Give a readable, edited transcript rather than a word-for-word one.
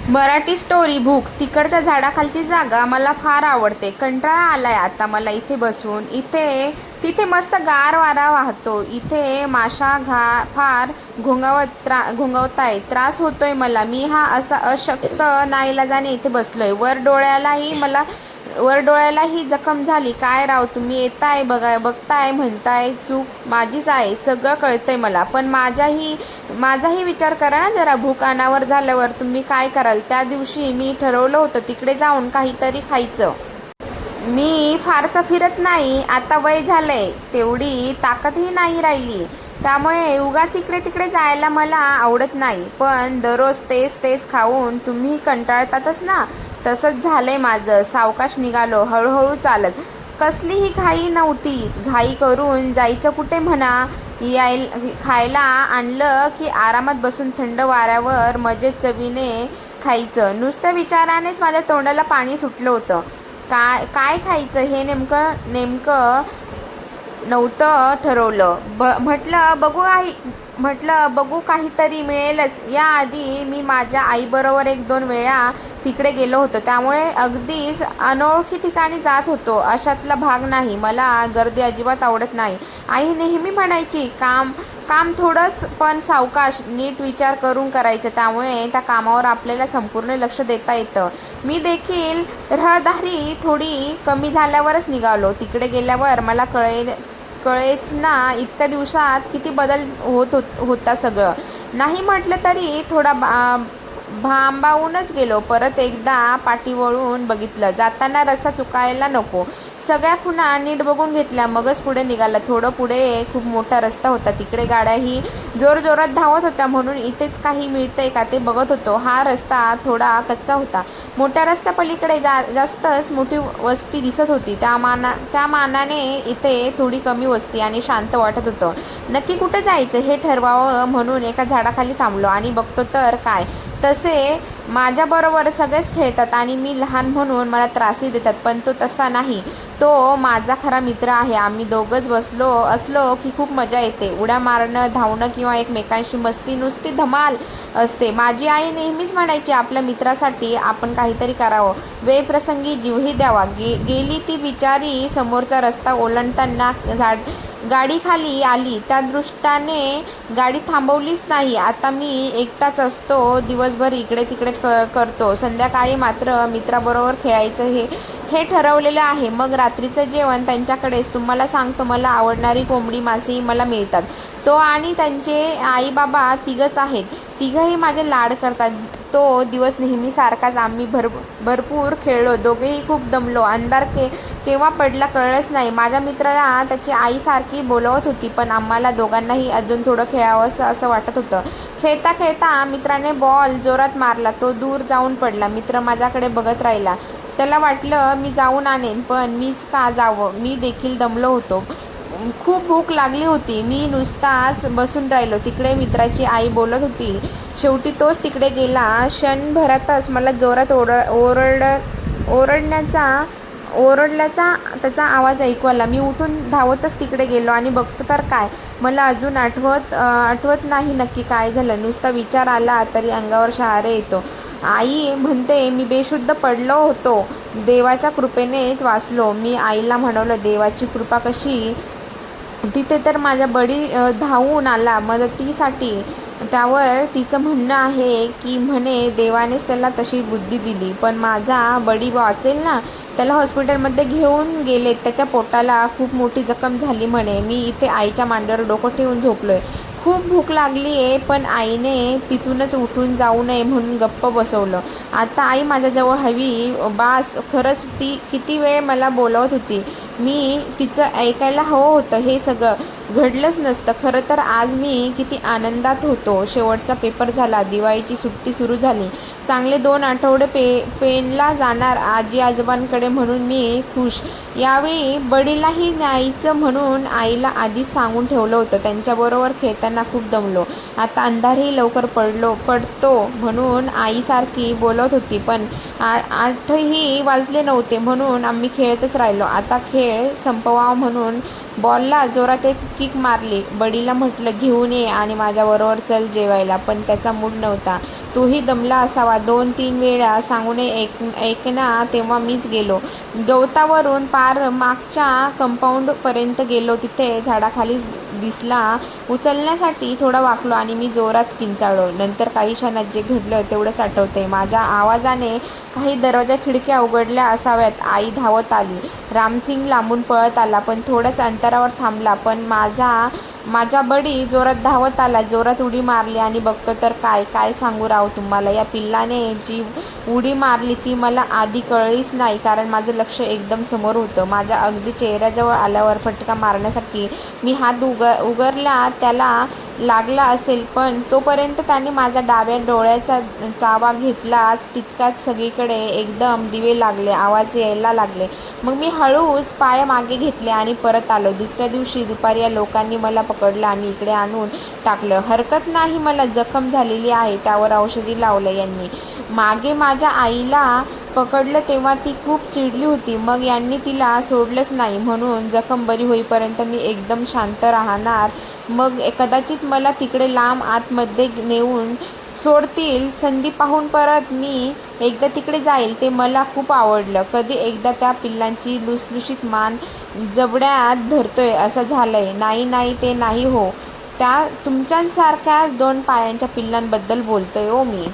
Marathi story book. तिकडच्या झाडाखालची जागा मला फार आवडते. कंटाळा आलाय आता मला इथे बसून. तिथे मस्त गार वारा वाहतो. इथे माशा फार घोंगवताय. त्रास होतोय मला. मी हा असा अशक्त नाईलाजाने इथे बसलोय. वर डोळ्यालाही जखम झाली. काय राव, तुम्ही येताय, बघताय, म्हणताय चूक माझीच आहे, सगळं कळतंय मला. पण माझाही विचार करा ना जरा. भूक अनावर झाल्यावर तुम्ही काय कराल? त्या दिवशी मी ठरवलं होतं तिकडे जाऊन काहीतरी खायचं. मी फारसं फिरत नाही. आता वय झालंय, तेवढी ताकदही नाही राहिली. त्यामुळे उगाच इकडे तिकडे जायला मला आवडत नाही. पण दररोज तेच तेच खाऊन तुम्ही कंटाळतातच ना. तसंच झालंय माझं. सावकाश निघालो, हळूहळू चालत. कसलीही घाई नव्हती. घाई करून जायचं कुठे म्हणा. खायला आणलं की आरामात बसून थंड वाऱ्यावर मजेत चवीने खायचं. नुसत्या विचारानेच माझ्या तोंडाला पाणी सुटलं होतं. काय खायचं हे नेमकं नव्हतं ठरवलं. म्हटलं बघू काहीतरी मिळेलच. याआधी मी माझ्या आईबरोबर 1-2 वेळा तिकडे गेलो होतो. त्यामुळे अगदीच अनोळखी ठिकाणी जात होतो अशातला भाग नाही. मला गर्दी अजिबात आवडत नाही. आई नेहमी म्हणायची, काम थोडंच पण सावकाश, नीट विचार करून करायचं. त्यामुळे त्या कामावर आपल्याला संपूर्ण लक्ष देता येतं. मी देखील रहदारी थोडी कमी झाल्यावरच निघालो. तिकडे गेल्यावर मला कळेच ना इतक्या दिवसात किती बदल होता सगळं. नाही म्हटलं तरी थोडा भांबावूनच गेलो. परत एकदा पाठी वळून बघितलं. जाताना रस्ता चुकायला नको. सगळ्या खुणा नीट बघून घेतल्या. मगच पुढे निघाला. थोडं पुढे खूप मोठा रस्ता होता. तिकडे गाड्याही जोरजोरात धावत होत्या. म्हणून इथेच काही मिळतंय का ते बघत होतो. हा रस्ता थोडा कच्चा होता. मोठ्या रस्त्यापलीकडे जास्तच मोठी वस्ती दिसत होती. त्या मानाने इथे थोडी कमी वस्ती आणि शांत वाटत होतं. नक्की कुठे जायचं हे ठरवावं म्हणून एका झाडाखाली थांबलो आणि बघतो तर काय, तसे माझ्याबरोबर सगळेच खेळतात आणि मी लहान म्हणून मला त्रासही देतात. पण तो तसा नाही. तो माझा खरा मित्र आहे. आम्ही दोघंच असलो की खूप मजा येते. उड्या मारणं, धावणं किंवा एकमेकांशी मस्ती, नुसती धमाल असते. माझी आई नेहमीच म्हणायची, आपल्या मित्रासाठी आपण काहीतरी करावं, वेळप्रसंगी जीवही द्यावा. गेली ती बिचारी समोरचा रस्ता ओलांडताना गाडी खाली आली. त्या दृष्टाने गाडी थांबवलीच नाही. आता मी एकटाच असतो. दिवसभर इकडे तिकडे करतो. संध्याकाळी मात्र मित्राबरोबर खेळायचं हे ठरवलेलं आहे. मग रात्रीचं जेवण त्यांच्याकडेच. तुम्हाला सांगतो, मला आवडणारी कोंबडी मासेही मला मिळतात. तो आणि त्यांचे आई बाबा तिघंच आहेत. तिघंही माझे लाड करतात. तो दिवस नेहमी सारखाच. आम्ही भरपूर खेळलो. दोघेही खूप दमलो. अंधार केव्हा पडला कळलंच नाही. माझ्या मित्राला त्याची आई सारखी बोलवत होती. पण आम्हाला दोघांनाही अजून थोडं खेळावंसं असं वाटत होतं. खेळता खेळता मित्राने बॉल जोरात मारला. तो दूर जाऊन पडला. मित्र माझ्याकडे बघत राहिला. त्याला वाटलं मी जाऊन आणेन, पण मीच का जावं. मी देखील दमलो होतो. खूप भूक लागली होती. मी नुसताच बसून राहिलो. तिकडे मित्राची आई बोलत होती. शेवटी तोच तिकडे गेला. क्षणभरातच मला जोरात ओरडल्याचा त्याचा आवाज ऐकू आला. मी उठून धावतच तिकडे गेलो आणि बघतो तर काय, मला अजून आठवत नाही नक्की काय झालं. नुसता विचार आला तरी अंगावर शहारे येतो. आई म्हणते मी बेशुद्ध पडलो होतो. देवाच्या कृपेनेच वाचलो. मी आईला म्हणालो, देवाची कृपा कशी? तिथे तर माझा बडी धावून आला मदतीसाठी. त्यावर तिचं म्हणणं आहे की म्हणे देवानेच त्याला तशी बुद्धी दिली. पण माझा बडी वाचेल ना. त्याला हॉस्पिटलमध्ये घेऊन गेले. त्याच्या पोटाला खूप मोठी जखम झाली म्हणे. मी इथे आईच्या मांडीवर डोकं ठेवून झोपलोय. खूप भूक लागली आहे. पण आईने तिथूनच उठून जाऊ नये म्हणून गप्प बसवलं. आता आई माझ्याजवळ हवी. बास. खरंच ती किती वेळ मला बोलवत होती. मी तिचं ऐकायला हवं होतं. हे सगळं घडलंच नसतं. खरं तर आज मी किती आनंदात होतो. शेवटचा पेपर झाला. दिवाळीची सुट्टी सुरू झाली. चांगले 2 आठवडे पेनला जाणार आजी आजोबांकडे म्हणून मी खुश. यावेळी बडीलाही न्यायचं म्हणून आईला आधीच सांगून ठेवलं होतं. त्यांच्याबरोबर खेळताना खूप दमलो. आता अंधारही लवकर पडतो म्हणून आईसारखी बोलत होती. पण 8ही वाजले नव्हते म्हणून आम्ही खेळतच राहिलो. आता खेळ संपवावा म्हणून बॉलला जोरात एक किक मारली. बडीला म्हटलं घेऊन ये आणि माझ्याबरोबर चल जेवायला, पण त्याचा मूड नव्हता. तोही दमला असावा. 2-3 वेळा सांगूनही ऐकेना. तेव्हा मीच गेलो. गवतावरून पार मागच्या कंपाऊंडपर्यंत गेलो. तिथे झाडाखाली दिसला. उचलण्यासाठी थोडा वाकलो आणि मी जोरात किंचाळलो. नंतर काही क्षणात जे घडलं तेवढंच आठवतंय. माझ्या आवाजाने काही दरवाजा खिडक्या उघडल्या असाव्यात. आई धावत आली. रामसिंग लांबून पळत आला, पण थोड्याच अंतरावर थांबला. पण माझा बडी जोरात धावत आला, जोरात उडी मारली आणि बघतो तर काय सांगू राव तुम्हाला. या पिल्लाने जी उडी मारली ती मला आधी कळलीच नाही, कारण माझं लक्ष एकदम समोर होतं. माझ्या अगदी चेहऱ्याजवळ आल्यावर फटका मारण्यासाठी मी हात उगारला. त्याला लागला असेल, पण तोपर्यंत त्याने माझ्या डाव्या डोळ्याचा चावा घेतलाच. तितक्यात सगळीकडे एकदम दिवे लागले, आवाज यायला लागले. मग मी हळूच पाय मागे घेतले आणि परत आलो. दुसऱ्या दिवशी दुपारी या लोकांनी मला पकडलं आणि इकडे आणून टाकलं. हरकत नाही, मला जखम झालेली आहे, त्यावर औषधी लावलं यांनी. मागे माझ्या आईला पकडलं तेव्हा ती खूप चिडली होती. मग यांनी तिला सोडलंच नाही. म्हणून जखम बरी होईपर्यंत मी एकदम शांत राहणार. मग कदाचित मला तिकडे लांब आतमध्ये नेऊन सोडतील. संधी पाहून परत मी एकदा तिकडे जाईल. ते मला खूप आवडलं. कधी एकदा त्या पिल्लांची लुसलुशीत मान जबड्यात धरतोय असं झालंय. नाही ते नाही हो, त्या तुमच्यासारख्याच 2 पायांच्या पिल्लांबद्दल बोलतोय हो मी.